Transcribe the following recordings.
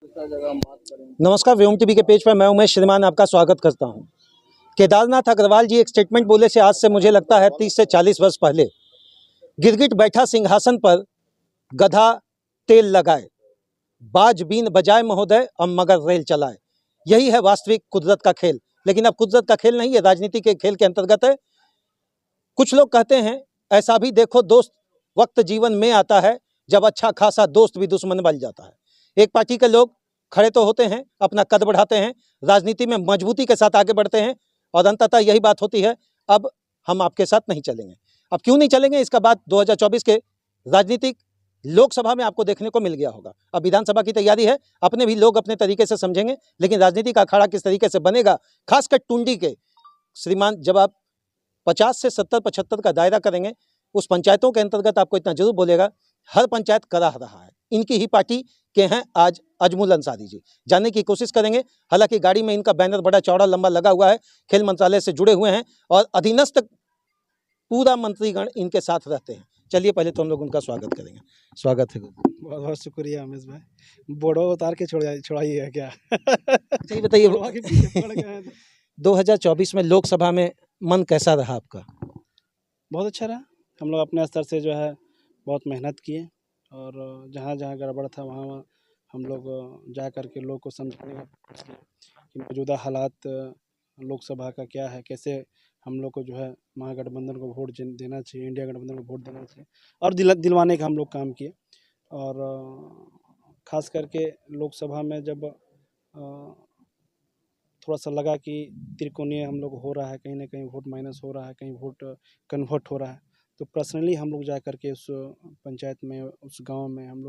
नमस्कार, व्योम टीवी के पेज पर मैं उमेश श्रीमान आपका स्वागत करता हूं। केदारनाथ अग्रवाल जी एक स्टेटमेंट बोले से आज से मुझे लगता है 30 से 40 वर्ष पहले, गिरगिट बैठा सिंहासन पर गधा तेल लगाए, बाज बीन बजाए महोदय अब मगर रेल चलाए। यही है वास्तविक कुदरत का खेल। लेकिन अब कुदरत का खेल नहीं है, राजनीति के खेल के अंतर्गत है। कुछ लोग कहते हैं ऐसा भी देखो दोस्त, वक्त जीवन में आता है जब अच्छा खासा दोस्त भी दुश्मन बन जाता है। एक पार्टी के लोग खड़े तो होते हैं, अपना कद बढ़ाते हैं, राजनीति में मजबूती के साथ आगे बढ़ते हैं और अंततः यही बात होती है, अब हम आपके साथ नहीं चलेंगे। अब क्यों नहीं चलेंगे, इसका बात 2024 के राजनीतिक लोकसभा में आपको देखने को मिल गया होगा। अब विधानसभा की तैयारी है, अपने भी लोग अपने तरीके से समझेंगे, लेकिन राजनीति का अखाड़ा किस तरीके से बनेगा, खासकर टुंडी के श्रीमान, जब आप 50 से 70-75 का दायरा करेंगे, उस पंचायतों के अंतर्गत आपको इतना जरूर बोलेगा, हर पंचायत करा रहा है। इनकी ही पार्टी के हैं आज अजमुल अंसारी जी, जानने की कोशिश करेंगे। हालांकि गाड़ी में इनका बैनर बड़ा चौड़ा लंबा लगा हुआ है, खेल मंत्रालय से जुड़े हुए हैं और अधीनस्थ पूरा मंत्रीगण इनके साथ रहते हैं। चलिए पहले तो हम लोग उनका स्वागत करेंगे। स्वागत है। बहुत बहुत शुक्रिया उमेश भाई। बोड़ो उतार के छोड़ाइए है क्या? सही बताइए, 2024 में लोकसभा में मन कैसा रहा आपका? बहुत अच्छा रहा। हम लोग अपने स्तर से जो है बहुत मेहनत किए और जहाँ जहाँ गड़बड़ था वहाँ हम लोग जा कर के लोग को समझाने का कोशिश किया कि मौजूदा हालात लोकसभा का क्या है, कैसे हम लोग को जो है महागठबंधन को वोट देना चाहिए, इंडिया गठबंधन को वोट देना चाहिए और दिलवाने का हम लोग काम किए। और ख़ास करके लोकसभा में जब थोड़ा सा लगा कि त्रिकोणीय हम लोग हो रहा है, कहीं ना कहीं वोट माइनस हो रहा है, कहीं वोट कन्वर्ट हो रहा है, तो पर्सनली हम लोग जा कर के उस पंचायत में, उस गांव में हम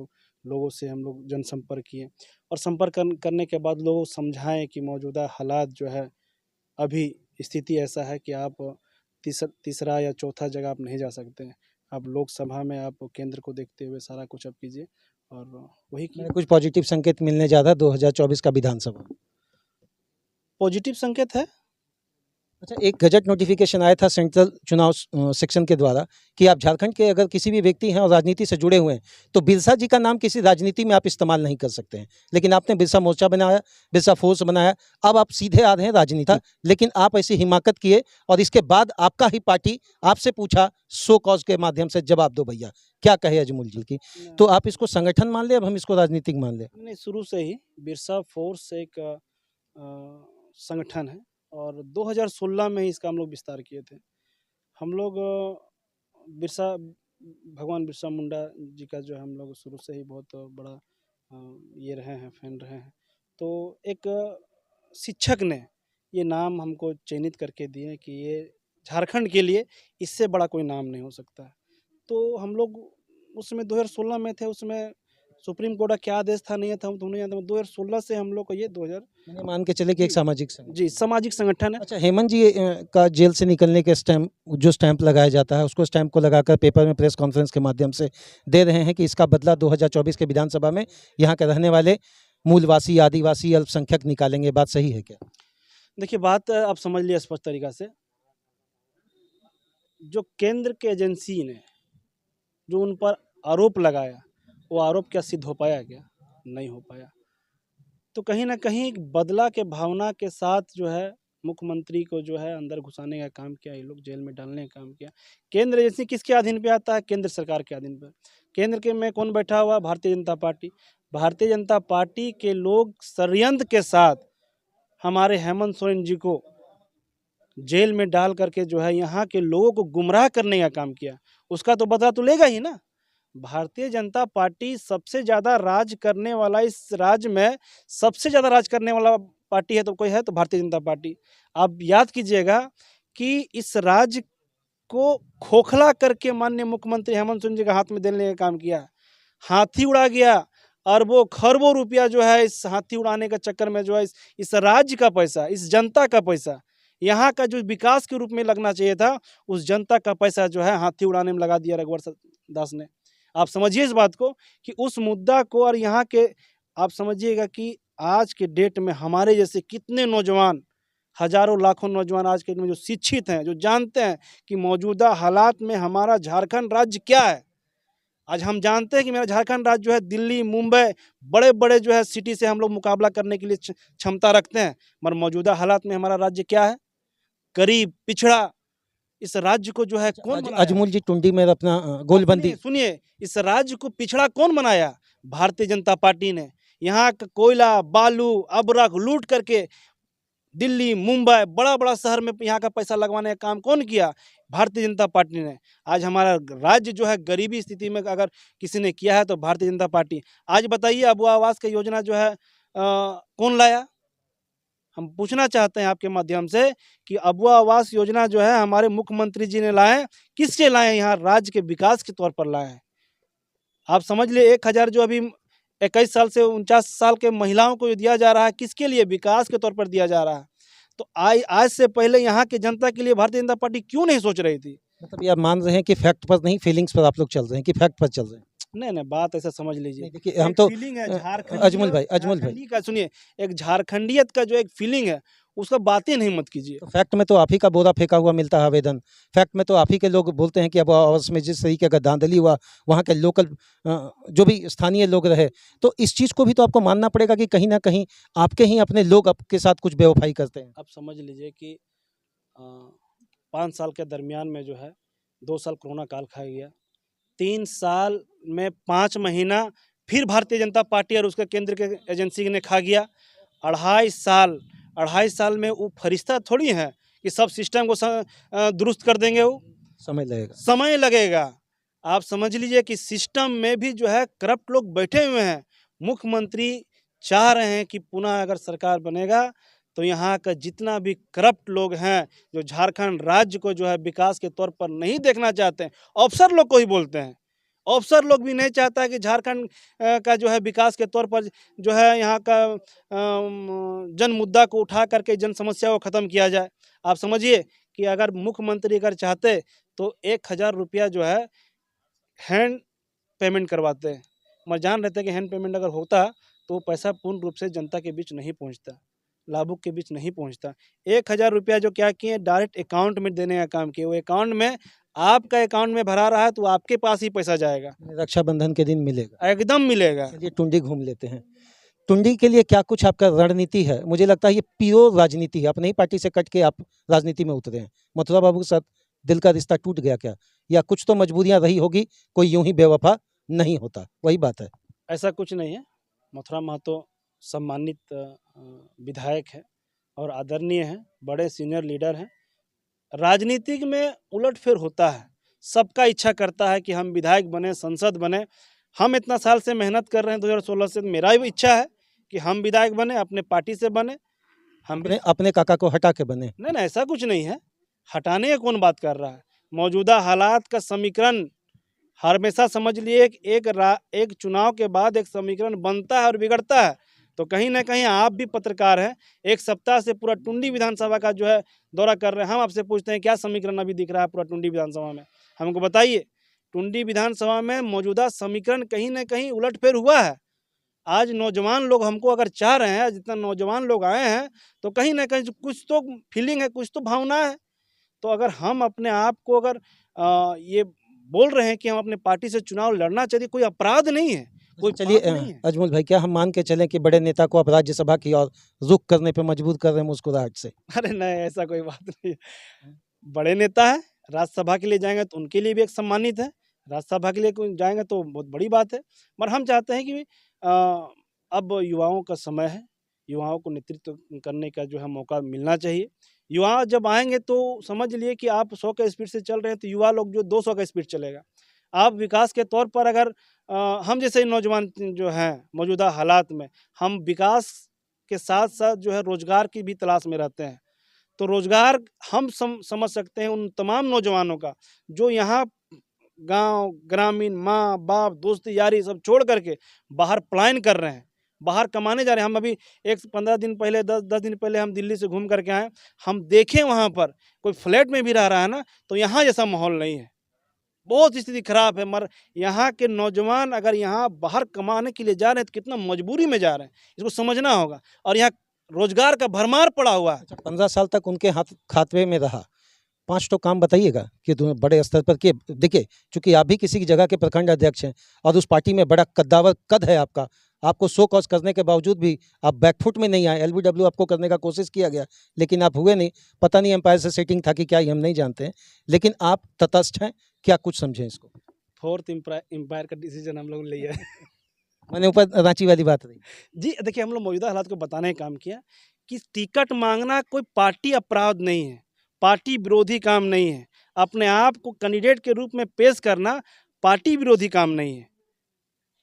लोगों से हम लोग जनसंपर्क किए और संपर्क करने के बाद लोगों को समझाएं कि मौजूदा हालात जो है, अभी स्थिति ऐसा है कि आप तीसरा या चौथा जगह आप नहीं जा सकते हैं। आप लोकसभा में आप केंद्र को देखते हुए सारा कुछ आप कीजिए और वही कुछ पॉजिटिव संकेत मिलने जा रहा है 2024 का विधानसभा। पॉजिटिव संकेत है। अच्छा, एक गजट नोटिफिकेशन आया था सेंट्रल चुनाव सेक्शन के द्वारा कि आप झारखंड के अगर किसी भी व्यक्ति हैं और राजनीति से जुड़े हुए हैं तो बिरसा जी का नाम किसी राजनीति में आप इस्तेमाल नहीं कर सकते हैं। लेकिन आपने बिरसा मोर्चा बनाया, बिरसा फोर्स बनाया, अब आप सीधे आ रहे हैं राजनीति। लेकिन आप ऐसी हिमाकत किए और इसके बाद आपका ही पार्टी आपसे पूछा सो कॉज के माध्यम से जवाब दो भैया, क्या कहे अजमुल जी की। तो आप इसको संगठन मान ले, अब हम इसको राजनीतिक मान ले? नहीं, शुरू से ही बिरसा फोर्स एक संगठन है और 2016 में ही इसका हम लोग विस्तार किए थे। हम लोग भगवान बिरसा मुंडा जी का जो है हम लोग शुरू से ही बहुत बड़ा ये रहे हैं, फैन रहे हैं। तो एक शिक्षक ने ये नाम हमको चयनित करके दिए कि ये झारखंड के लिए इससे बड़ा कोई नाम नहीं हो सकता है। तो हम लोग उसमें 2016 में थे, उसमें सुप्रीम कोर्ट का क्या आदेश था नहीं था, हम तो नहीं जानते। 2016 से हम लोग को ये 2000 मान के चले कि एक सामाजिक संगठन। जी, सामाजिक संगठन है। अच्छा, हेमंत जी का जेल से निकलने के स्टैम्प, जो स्टैंप लगाया जाता है, उसको स्टैंप को लगाकर पेपर में प्रेस कॉन्फ्रेंस के माध्यम से दे रहे हैं कि इसका बदला 2024 के विधानसभा में यहाँ के रहने वाले मूलवासी, आदिवासी, अल्पसंख्यक निकालेंगे। बात सही है क्या? देखिए, बात आप समझ लिया स्पष्ट तरीका से। जो केंद्र के एजेंसी ने जो उन पर आरोप लगाया, वो आरोप क्या सिद्ध हो पाया? क्या नहीं हो पाया। तो कहीं ना कहीं बदला के भावना के साथ जो है मुख्यमंत्री को जो है अंदर घुसाने का काम किया, ये लोग जेल में डालने का काम किया। केंद्र एजेंसी किसके अधीन पे आता है? केंद्र सरकार के अधीन पे। केंद्र के में कौन बैठा हुआ? भारतीय जनता पार्टी। भारतीय जनता पार्टी के लोग षड्यंत्र के साथ हमारे हेमंत सोरेन जी को जेल में डाल करके जो है यहाँ के लोगों को गुमराह करने का काम किया। उसका तो बदला तो लेगा ही ना। भारतीय जनता पार्टी सबसे ज़्यादा राज करने वाला, इस राज्य में सबसे ज़्यादा राज करने वाला पार्टी है तो कोई है तो भारतीय जनता पार्टी। आप याद कीजिएगा कि इस राज्य को खोखला करके माननीय मुख्यमंत्री हेमंत सोरेन जी के हाथ में देने का काम किया। हाथी उड़ा गया, अरबों खरबों रुपया जो है इस हाथी उड़ाने के चक्कर में जो है इस राज्य का पैसा, इस जनता का पैसा, यहाँ का जो विकास के रूप में लगना चाहिए था, उस जनता का पैसा जो है हाथी उड़ाने में लगा दिया रघुवर दास ने। आप समझिए इस बात को कि उस मुद्दा को, और यहाँ के आप समझिएगा कि आज के डेट में हमारे जैसे कितने नौजवान, हजारों लाखों नौजवान आज के डेट में जो शिक्षित हैं, जो जानते हैं कि मौजूदा हालात में हमारा झारखंड राज्य क्या है। आज हम जानते हैं कि मेरा झारखंड राज्य जो है दिल्ली, मुंबई, बड़े बड़े जो है सिटी से हम लोग मुकाबला करने के लिए क्षमता रखते हैं, मगर मौजूदा हालात में हमारा राज्य क्या है? गरीब, पिछड़ा। इस राज्य को जो है कौन बनाया? अजमूल जी टुंडी में अपना गोलबंदी सुनिए, इस राज्य को पिछड़ा कौन बनाया? भारतीय जनता पार्टी ने। यहाँ का कोयला, बालू, अबरख लूट करके दिल्ली, मुंबई, बड़ा-बड़ा शहर में यहाँ का पैसा लगवाने का काम कौन किया? भारतीय जनता पार्टी ने। आज हमारा राज्य जो है गरीबी स्थिति में अगर किसी ने किया है तो भारतीय जनता पार्टी। आज बताइए अबुआ आवास का योजना जो है कौन लाया? हम पूछना चाहते हैं आपके माध्यम से कि अबुआ आवास योजना जो है हमारे मुख्यमंत्री जी ने लाए, किससे लाए? यहाँ राज्य के विकास के तौर पर लाए हैं। आप समझ लिए 1000 जो अभी 21 साल से 49 साल के महिलाओं को दिया जा रहा है, किसके लिए? विकास के तौर पर दिया जा रहा है। तो आज से पहले यहाँ की जनता के लिए भारतीय जनता पार्टी क्यों नहीं सोच रही थी? मतलब ये आप मान रहे हैं कि फैक्ट पर नहीं फीलिंग्स पर आप लोग चल रहे हैं कि फैक्ट पर चल रहे हैं? नहीं, बात ऐसा समझ लीजिए। नहीं देखिए हम तो फीलिंग है झारखंड अजमल भाई का, सुनिए, एक झारखंडियत का जो एक फीलिंग है उसका बातें नहीं मत कीजिए। तो फैक्ट में तो आप ही का बोरा फेंका हुआ मिलता है आवेदन। फैक्ट में तो आप ही के लोग बोलते हैं कि अब आवास में जिस तरीके का धांधली हुआ वहाँ के लोकल जो भी स्थानीय लोग रहे, तो इस चीज़ को भी तो आपको मानना पड़ेगा कि कहीं ना कहीं आपके ही अपने लोग आपके साथ कुछ बेवफाई करते हैं। अब समझ लीजिए कि 5 साल के दरमियान में जो है 2 साल कोरोना काल खा गया, 3 साल में 5 महीना फिर भारतीय जनता पार्टी और उसके केंद्र के एजेंसी ने खा गया। 2.5 साल में वो फरिश्ता थोड़ी है कि सब सिस्टम को दुरुस्त कर देंगे। वो समय लगेगा। आप समझ लीजिए कि सिस्टम में भी जो है करप्ट लोग बैठे हुए हैं। मुख्यमंत्री चाह रहे हैं कि पुनः अगर सरकार बनेगा तो यहाँ का जितना भी करप्ट लोग हैं जो झारखंड राज्य को जो है विकास के तौर पर नहीं देखना चाहते हैं, अफसर लोग को ही बोलते हैं। अफसर लोग भी नहीं चाहता कि झारखंड का जो है विकास के तौर पर जो है यहाँ का जन मुद्दा को उठा करके जन समस्या को ख़त्म किया जाए। आप समझिए कि अगर मुख्यमंत्री अगर चाहते तो 1000 रुपया जो है हैंड पेमेंट करवाते हैं, मगर जान रहते कि हैंड पेमेंट अगर होता तो वो पैसा पूर्ण रूप से जनता के बीच नहीं पहुँचता, लाभुक के बीच नहीं पहुँचता। 1000 रुपया जो क्या किए डायरेक्ट अकाउंट में देने का काम किए। वो अकाउंट में आपका अकाउंट में भरा रहा है तो आपके पास ही पैसा जाएगा। रक्षाबंधन के दिन मिलेगा, एकदम मिलेगा। चलिए टुंडी घूम लेते हैं। टुंडी के लिए क्या कुछ आपका रणनीति है? मुझे लगता है ये प्योर राजनीति है, अपनी ही पार्टी से कट के आप राजनीति में उतरे हैं। मथुरा बाबू के साथ दिल का रिश्ता टूट गया क्या, या कुछ तो मजबूरियां रही होगी, कोई यूं ही बेवफा नहीं होता, वही बात है? ऐसा कुछ नहीं है। मथुरा महतो सम्मानित विधायक है और आदरणीय हैं, बड़े सीनियर लीडर हैं। राजनीतिक में उलटफेर होता है, सबका इच्छा करता है कि हम विधायक बने, संसद बने। हम इतना साल से मेहनत कर रहे हैं, 2016 से मेरा भी इच्छा है कि हम विधायक बने, अपने पार्टी से बने। हम अपने काका को हटा के बने? नहीं, ऐसा कुछ नहीं है। हटाने की कौन बात कर रहा है? मौजूदा हालात का समीकरण हमेशा समझ लिए एक चुनाव के बाद एक समीकरण बनता है और बिगड़ता है। तो कहीं ना कहीं आप भी पत्रकार हैं, 1 सप्ताह से पूरा टुंडी विधानसभा का जो है दौरा कर रहे हैं। हम आपसे पूछते हैं क्या समीकरण अभी दिख रहा है पूरा टुंडी विधानसभा में? हमको बताइए। टुंडी विधानसभा में मौजूदा समीकरण कहीं ना कहीं उलटफेर हुआ है। आज नौजवान लोग हमको अगर चाह रहे हैं, जितना नौजवान लोग आए हैं, तो कहीं ना कहीं कुछ तो फीलिंग है, कुछ तो भावना है। तो अगर हम अपने आप को अगर ये बोल रहे हैं कि हम अपने पार्टी से चुनाव लड़ना चाहिए, कोई अपराध नहीं है, कोई चलिए पाप नहीं है। अजमल भाई, क्या हम मान के चलें कि बड़े नेता को अब राज्यसभा की और रुख करने पे मजबूर कर रहे हैं मुस्कुराहट से? अरे नहीं, ऐसा कोई बात नहीं है। बड़े नेता है, राज्यसभा के लिए जाएंगे तो उनके लिए भी एक सम्मानित है। राज्यसभा के लिए कोई जाएंगे तो बहुत बड़ी बात है। मगर हम चाहते हैं कि अब युवाओं का समय है, युवाओं को नेतृत्व करने का जो है मौका मिलना चाहिए। युवा जब आएंगे तो समझ लिए कि आप 100 के स्पीड से चल रहे हैं तो युवा लोग जो 200 का स्पीड चलेगा। आप विकास के तौर पर अगर हम जैसे नौजवान जो हैं मौजूदा हालात में, हम विकास के साथ साथ जो है रोजगार की भी तलाश में रहते हैं। तो रोजगार हम समझ सकते हैं उन तमाम नौजवानों का जो यहाँ गांव, ग्रामीण, माँ बाप, दोस्ती यारी सब छोड़ करके बाहर पलायन कर रहे हैं, बाहर कमाने जा रहे हैं। हम अभी 15 दिन पहले 10 दिन पहले हम दिल्ली से घूम करके आए। हम देखें वहाँ पर कोई फ्लैट में भी रह रहा है ना, तो यहाँ जैसा माहौल नहीं है, बहुत स्थिति खराब है। मगर यहाँ के नौजवान अगर यहाँ बाहर कमाने के लिए जा रहे हैं तो कितना मजबूरी में जा रहे हैं, इसको समझना होगा। और यहाँ रोजगार का भरमार पड़ा हुआ है। 15 साल तक उनके हाथ खाते में रहा, 5 तो काम बताइएगा कि बड़े स्तर पर के देखिए, चूंकि आप भी किसी की जगह के प्रखंड अध्यक्ष हैं और उस पार्टी में बड़ा कद्दावर कद है आपका, आपको शो कॉज करने के बावजूद भी आप बैकफुट में नहीं आए। एलबीडब्ल्यू आपको करने का कोशिश किया गया, लेकिन आप हुए नहीं। पता नहीं एम्पायर से सेटिंग था कि क्या, ही हम नहीं जानते हैं, लेकिन आप तटस्थ हैं। क्या कुछ समझें इसको? फोर्थ एम्पायर का डिसीजन हम लोग ने लिया है। मैंने ऊपर रांची वाली बात रही। जी देखिए, हम लोग मौजूदा हालात को बताने का काम किया कि टिकट मांगना कोई पार्टी अपराध नहीं है, पार्टी विरोधी काम नहीं है। अपने आप को कैंडिडेट के रूप में पेश करना पार्टी विरोधी काम नहीं है।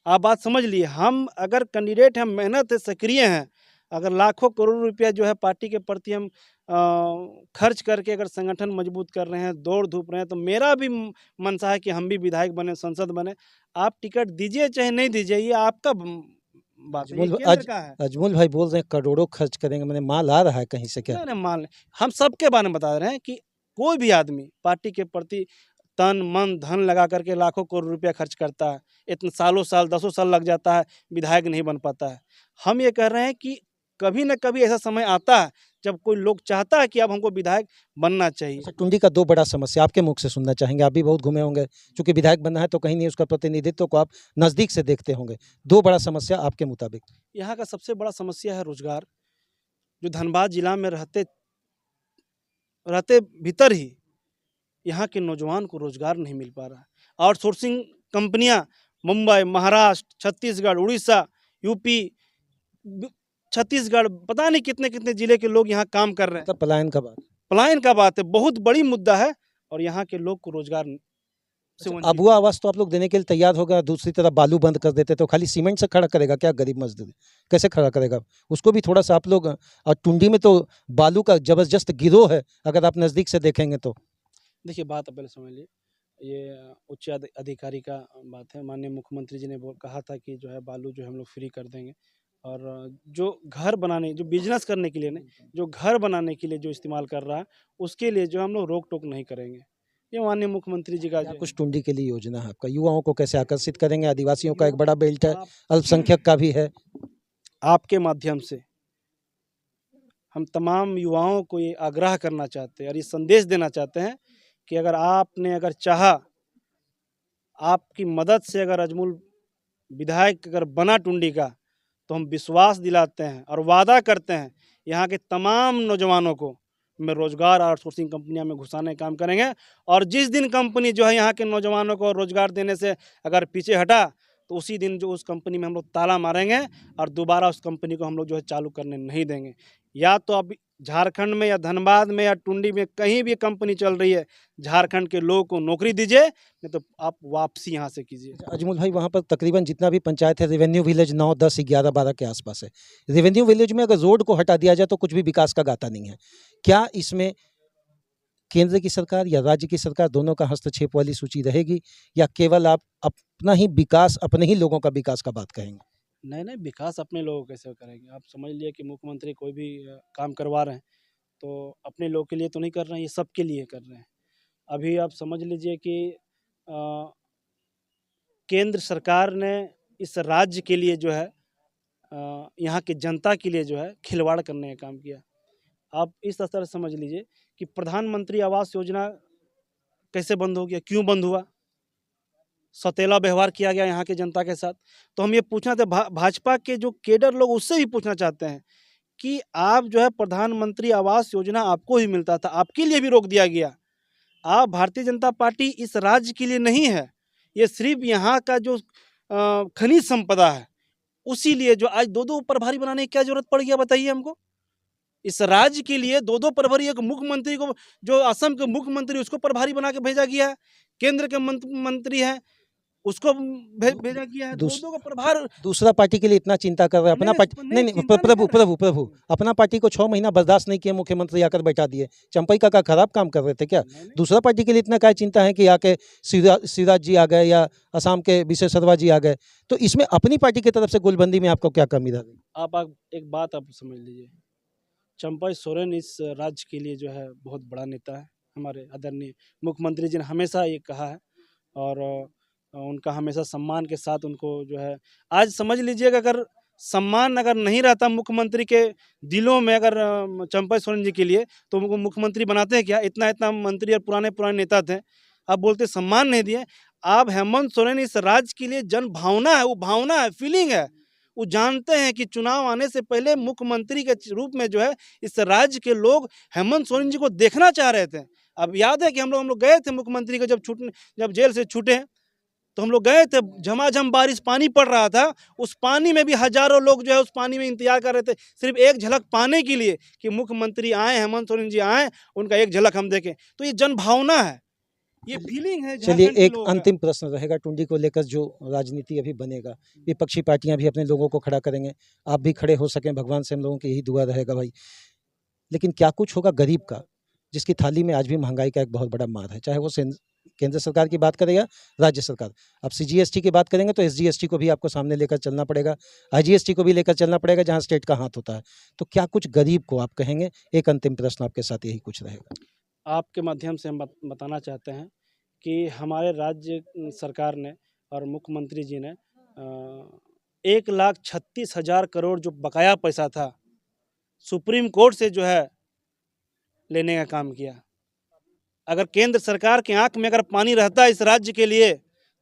आप बात समझ लिए। हम अगर कैंडिडेट हैं, मेहनत है, सक्रिय हैं, अगर लाखों करोड़ रुपया जो है पार्टी के प्रति हम खर्च करके अगर संगठन मजबूत कर रहे हैं, दौड़ धूप रहे हैं, तो मेरा भी मनसा है कि हम भी विधायक बने, संसद बने। आप टिकट दीजिए चाहे नहीं दीजिए, ये आपका बात है, ये केंद्र का है। अजमल भाई बोल रहे हैं करोड़ों खर्च करेंगे, मैंने माल आ रहा है कहीं से क्या? नहीं नहीं, मान लें, हम सबके बारे में बता रहे हैं कि कोई भी आदमी पार्टी के प्रति तन मन धन लगा करके लाखों करोड़ रुपया खर्च करता है, इतने सालों साल 10 साल लग जाता है, विधायक नहीं बन पाता है। हम ये कह रहे हैं कि कभी न कभी ऐसा समय आता है जब कोई लोग चाहता है कि अब हमको विधायक बनना चाहिए। अच्छा, टुंडी का 2 बड़ा समस्या आपके मुख से सुनना चाहेंगे। आप भी बहुत घूमे होंगे, चूंकि विधायक बनना है तो कहीं नहीं, उसका प्रतिनिधित्व को आप नज़दीक से देखते होंगे। 2 बड़ा समस्या आपके मुताबिक? यहाँ का सबसे बड़ा समस्या है रोजगार। जो धनबाद जिला में रहते रहते भीतर ही यहाँ के नौजवान को रोजगार नहीं मिल पा रहा है। आउटसोर्सिंग कंपनियाँ मुंबई, महाराष्ट्र, छत्तीसगढ़, उड़ीसा, यूपी, छत्तीसगढ़, पता नहीं कितने कितने जिले के लोग यहाँ काम कर रहे हैं। मतलब पलायन का बात। पलायन का बात है, बहुत बड़ी मुद्दा है और यहाँ के लोग को रोजगार से वंचित। अबुआ आवास तो आप लोग देने के लिए तैयार होगा, दूसरी तरफ बालू बंद कर देते तो खाली सीमेंट से खड़ा करेगा क्या गरीब मजदूर? कैसे खड़ा करेगा उसको भी? थोड़ा सा आप लोग, और टुंडी में तो बालू का जबरदस्त गिरोह है, अगर आप नज़दीक से देखेंगे तो। देखिए, बात पहले समझ लीजिए, ये उच्च अधिकारी का बात है। माननीय मुख्यमंत्री जी ने कहा था कि जो है बालू जो है हम लोग फ्री कर देंगे, और जो घर बनाने, जो बिजनेस करने के लिए नहीं, जो घर बनाने के लिए जो इस्तेमाल कर रहा है, उसके लिए जो हम लोग रोक टोक नहीं करेंगे। ये माननीय मुख्यमंत्री जी का क्या कुछ टुंडी के लिए योजना है आपका? युवाओं को कैसे आकर्षित करेंगे? आदिवासियों का एक बड़ा बेल्ट है, अल्पसंख्यक का भी है। आपके माध्यम से हम तमाम युवाओं को ये आग्रह करना चाहते हैं और ये संदेश देना चाहते हैं कि अगर चाहा, आपकी मदद से अगर अजमल विधायक अगर बना टुंडी का, तो हम विश्वास दिलाते हैं और वादा करते हैं यहाँ के तमाम नौजवानों को में रोजगार आउटसोर्सिंग कंपनियां में घुसाने का काम करेंगे। और जिस दिन कंपनी जो है यहाँ के नौजवानों को रोजगार देने से अगर पीछे हटा, तो उसी दिन जो उस कंपनी में हम लोग ताला मारेंगे और दोबारा उस कंपनी को हम लोग जो है चालू करने नहीं देंगे। या तो अब झारखंड में या धनबाद में या टुंडी में कहीं भी कंपनी चल रही है, झारखंड के लोगों को नौकरी दीजिए, नहीं तो आप वापसी यहाँ से कीजिए। अजमल भाई, वहाँ पर तकरीबन जितना भी पंचायत है, रेवेन्यू विलेज 9, 10, 11, 12 के आसपास है। रेवेन्यू विलेज में अगर रोड को हटा दिया जाए तो कुछ भी विकास का गाता नहीं है। क्या इसमें केंद्र की सरकार या राज्य की सरकार दोनों का हस्तक्षेप वाली सूची रहेगी, या केवल आप अपना ही विकास, अपने ही लोगों का विकास का बात कहेंगे? नहीं नहीं, विकास अपने लोगों कैसे करेंगे? आप समझ लिए कि मुख्यमंत्री कोई भी काम करवा रहे हैं तो अपने लोग के लिए तो नहीं कर रहे हैं, ये सबके लिए कर रहे हैं। अभी आप समझ लीजिए कि अ, केंद्र सरकार ने इस राज्य के लिए जो है यहाँ की जनता के लिए जो है खिलवाड़ करने का काम किया। आप इस तरह से समझ लीजिए कि प्रधानमंत्री आवास योजना कैसे बंद हो गया, क्यों बंद हुआ? सौतेला व्यवहार किया गया यहाँ की जनता के साथ। तो हम ये पूछना चाहते भाजपा के जो केडर लोग, उससे भी पूछना चाहते हैं कि आप जो है प्रधानमंत्री आवास योजना आपको ही मिलता था, आपके लिए भी रोक दिया गया। आप भारतीय जनता पार्टी इस राज्य के लिए नहीं है, ये सिर्फ यहाँ का जो खनिज संपदा है उसी लिए जो आज 2-2 प्रभारी बनाने की क्या जरूरत पड़ गया, बताइए हमको? इस राज्य के लिए 2-2 प्रभारी, एक मुख्यमंत्री को, जो असम के मुख्यमंत्री, उसको प्रभारी बना के भेजा गया है। केंद्र के मंत्री हैं, उसको भेजा गया है। 2-2 का प्रभार। दूसरा पार्टी के लिए इतना चिंता कर रहे हैं, अपना पार्टी नहीं नहीं, प्रभु अपना पार्टी को 6 महीना बर्दाश्त नहीं किया, मुख्यमंत्री आकर बैठा दिए। चंपई का खराब काम कर रहे थे क्या? दूसरा पार्टी के लिए इतना क्या चिंता है कि आके शिवराज जी आ गए या असम के विशेश्वरवा जी आ गए? तो इसमें अपनी पार्टी की तरफ से गोलबंदी में आपको क्या कमी रह गई? आप एक बात आप समझ लीजिए, चंपई सोरेन इस राज्य के लिए जो है बहुत बड़ा नेता है। हमारे आदरणीय मुख्यमंत्री जी ने हमेशा ये कहा है और उनका हमेशा सम्मान के साथ उनको जो है, आज समझ लीजिएगा अगर सम्मान अगर नहीं रहता मुख्यमंत्री के दिलों में, अगर चंपा सोरेन जी के लिए, तो उनको मुख्यमंत्री बनाते हैं क्या? इतना इतना मंत्री और पुराने पुराने नेता थे, अब बोलते सम्मान नहीं दिए। अब हेमंत सोरेन इस राज्य के लिए जन भावना है, वो भावना है, फीलिंग है। वो जानते हैं कि चुनाव आने से पहले मुख्यमंत्री के रूप में जो है इस राज्य के लोग हेमंत सोरेन जी को देखना चाह रहे थे। अब याद है कि हम लोग गए थे मुख्यमंत्री को जब जेल से छूटे, तो हम लोग गए थे, झमाझम बारिश, पानी पड़ रहा था, उस पानी में भी हजारों लोग जो है उस पानी में इंतजार कर रहे थे, सिर्फ एक झलक पाने के लिए कि मुख्यमंत्री आए, हेमंत सोरेन जी आए, उनका एक झलक हम देखें। तो ये जन भावना है, ये फीलिंग है। चलिए, झारखंड के एक लोगों का। अंतिम प्रश्न रहेगा टुंडी को लेकर, जो राजनीति अभी बनेगा, विपक्षी पार्टियां भी अपने लोगों को खड़ा करेंगे, आप भी खड़े हो सकें, भगवान से हम लोगों की यही दुआ रहेगा भाई। लेकिन क्या कुछ होगा गरीब का, जिसकी थाली में आज भी महंगाई का एक बहुत बड़ा मार है, चाहे वो केंद्र सरकार की बात करें या राज्य सरकार। आप सीजीएसटी की बात करेंगे तो एसजीएसटी को भी आपको सामने लेकर चलना पड़ेगा, आईजीएसटी को भी लेकर चलना पड़ेगा, जहां स्टेट का हाथ होता है। तो क्या कुछ गरीब को आप कहेंगे? एक अंतिम प्रश्न आपके साथ यही कुछ रहेगा। आपके माध्यम से हम बताना चाहते हैं कि हमारे राज्य सरकार ने और मुख्यमंत्री जी ने 1,36,000 करोड़ जो बकाया पैसा था, सुप्रीम कोर्ट से जो है लेने का काम किया। अगर केंद्र सरकार की आंख में अगर पानी रहता इस राज्य के लिए,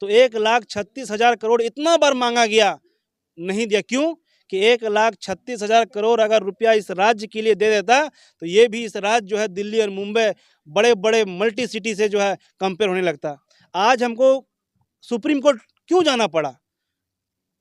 तो 1,36,000 करोड़ इतना बार मांगा गया, नहीं दिया। क्यों? कि 1,36,000 करोड़ अगर रुपया इस राज्य के लिए दे देता, तो ये भी इस राज्य जो है दिल्ली और मुंबई बड़े बड़े मल्टी सिटी से जो है कंपेयर होने लगता। आज हमको सुप्रीम कोर्ट क्यों जाना पड़ा?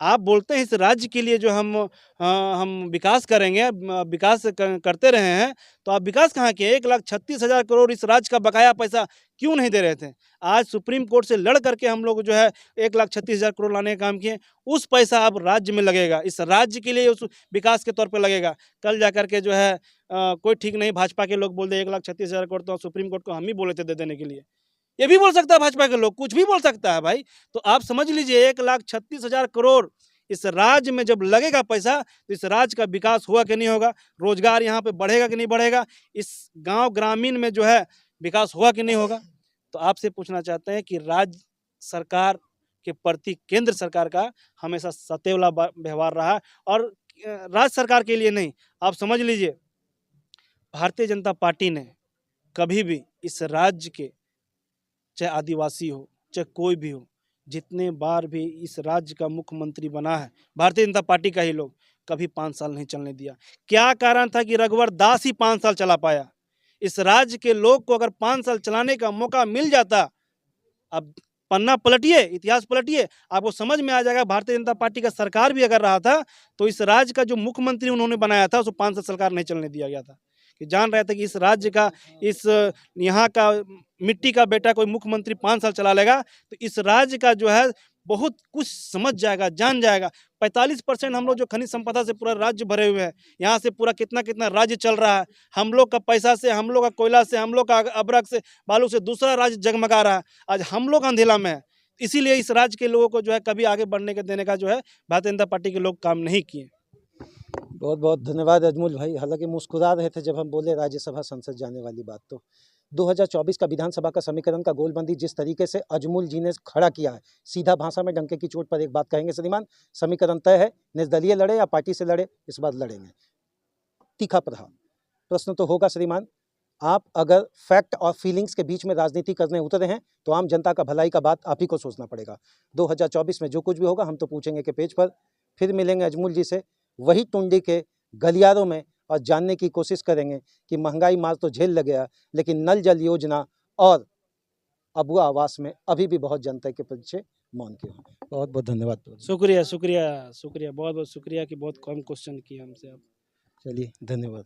आप बोलते हैं इस राज्य के लिए जो हम विकास करेंगे, विकास करते रहे हैं, तो आप विकास कहाँ किए? 1,36,000 करोड़ इस राज्य का बकाया पैसा क्यों नहीं दे रहे थे? आज सुप्रीम कोर्ट से लड़ करके हम लोग जो है 1,36,000 करोड़ लाने का काम किए। उस पैसा अब राज्य में लगेगा, इस राज्य के लिए उस विकास के तौर पर लगेगा। कल जा करके जो है कोई ठीक नहीं, भाजपा के लोग बोल दे 1,36,000 करोड़ तो सुप्रीम कोर्ट को हम ही बोले थे दे देने के लिए। ये भी बोल सकता है भाजपा के लोग, कुछ भी बोल सकता है भाई। तो आप समझ लीजिए 1,36,000 करोड़ इस राज्य में जब लगेगा पैसा, तो इस राज्य का विकास होगा कि नहीं होगा, रोजगार यहाँ पे बढ़ेगा कि नहीं बढ़ेगा, इस गांव ग्रामीण में जो है विकास होगा कि नहीं होगा। तो आपसे पूछना चाहते हैं कि राज्य सरकार के प्रति केंद्र सरकार का हमेशा सतेवला व्यवहार रहा, और राज्य सरकार के लिए नहीं। आप समझ लीजिए भारतीय जनता पार्टी ने कभी भी इस राज्य के, चाहे आदिवासी हो चाहे कोई भी हो, जितने बार भी इस राज्य का मुख्यमंत्री बना है भारतीय जनता पार्टी का ही लोग, कभी 5 साल नहीं चलने दिया। क्या कारण था कि रघुवर दास ही 5 साल चला पाया? इस राज्य के लोग को अगर 5 साल चलाने का मौका मिल जाता, अब पन्ना पलटिए, इतिहास पलटिए, आपको समझ में आ जाएगा। भारतीय जनता पार्टी का सरकार भी अगर रहा था, तो इस राज्य का जो मुख्यमंत्री उन्होंने बनाया था, उसको 5 साल सरकार नहीं चलने दिया गया था। कि जान रहे थे कि इस राज्य का, इस यहाँ का मिट्टी का बेटा कोई मुख्यमंत्री 5 साल चला लेगा, तो इस राज्य का जो है बहुत कुछ समझ जाएगा, जान जाएगा। 45% हम लोग जो खनिज संपदा से पूरा राज्य भरे हुए हैं, यहाँ से पूरा कितना कितना राज्य चल रहा है, हम लोग का पैसा से, हम लोग का कोयला से, हम लोग का अब्रक से, बालू से दूसरा राज्य जगमगा रहा है। आज हम लोग अंधेला में है, इसीलिए इस राज्य के लोगों को जो है कभी आगे बढ़ने के देने का जो है भारतीय जनता पार्टी के लोग काम नहीं किए। बहुत बहुत धन्यवाद अजमल भाई। हालांकि मुस्कुरा रहे थे जब हम बोले राज्यसभा संसद जाने वाली बात। तो 2024 का विधानसभा का समीकरण का गोलबंदी जिस तरीके से अजमल जी ने खड़ा किया है, सीधा भाषा में डंके की चोट पर एक बात कहेंगे श्रीमान, समीकरण तय है, निर्दलीय लड़े या पार्टी से लड़े, इस बार लड़ेंगे। तीखा प्रहार। प्रश्न तो होगा श्रीमान, आप अगर फैक्ट और फीलिंग्स के बीच में राजनीति करने उतरे हैं, तो आम जनता का भलाई का बात आप ही को सोचना पड़ेगा। 2024 में जो कुछ भी होगा हम तो पूछेंगे कि पेज पर। फिर मिलेंगे अजमल जी से वही टुंडी के गलियारों में, और जानने की कोशिश करेंगे कि महंगाई मार तो झेल लग गया, लेकिन नल जल योजना और अबुआ आवास में अभी भी बहुत जनता के पीछे मौन क्यों है। बहुत बहुत धन्यवाद। शुक्रिया शुक्रिया शुक्रिया, बहुत बहुत शुक्रिया कि बहुत कम क्वेश्चन किए हमसे आप। चलिए, धन्यवाद।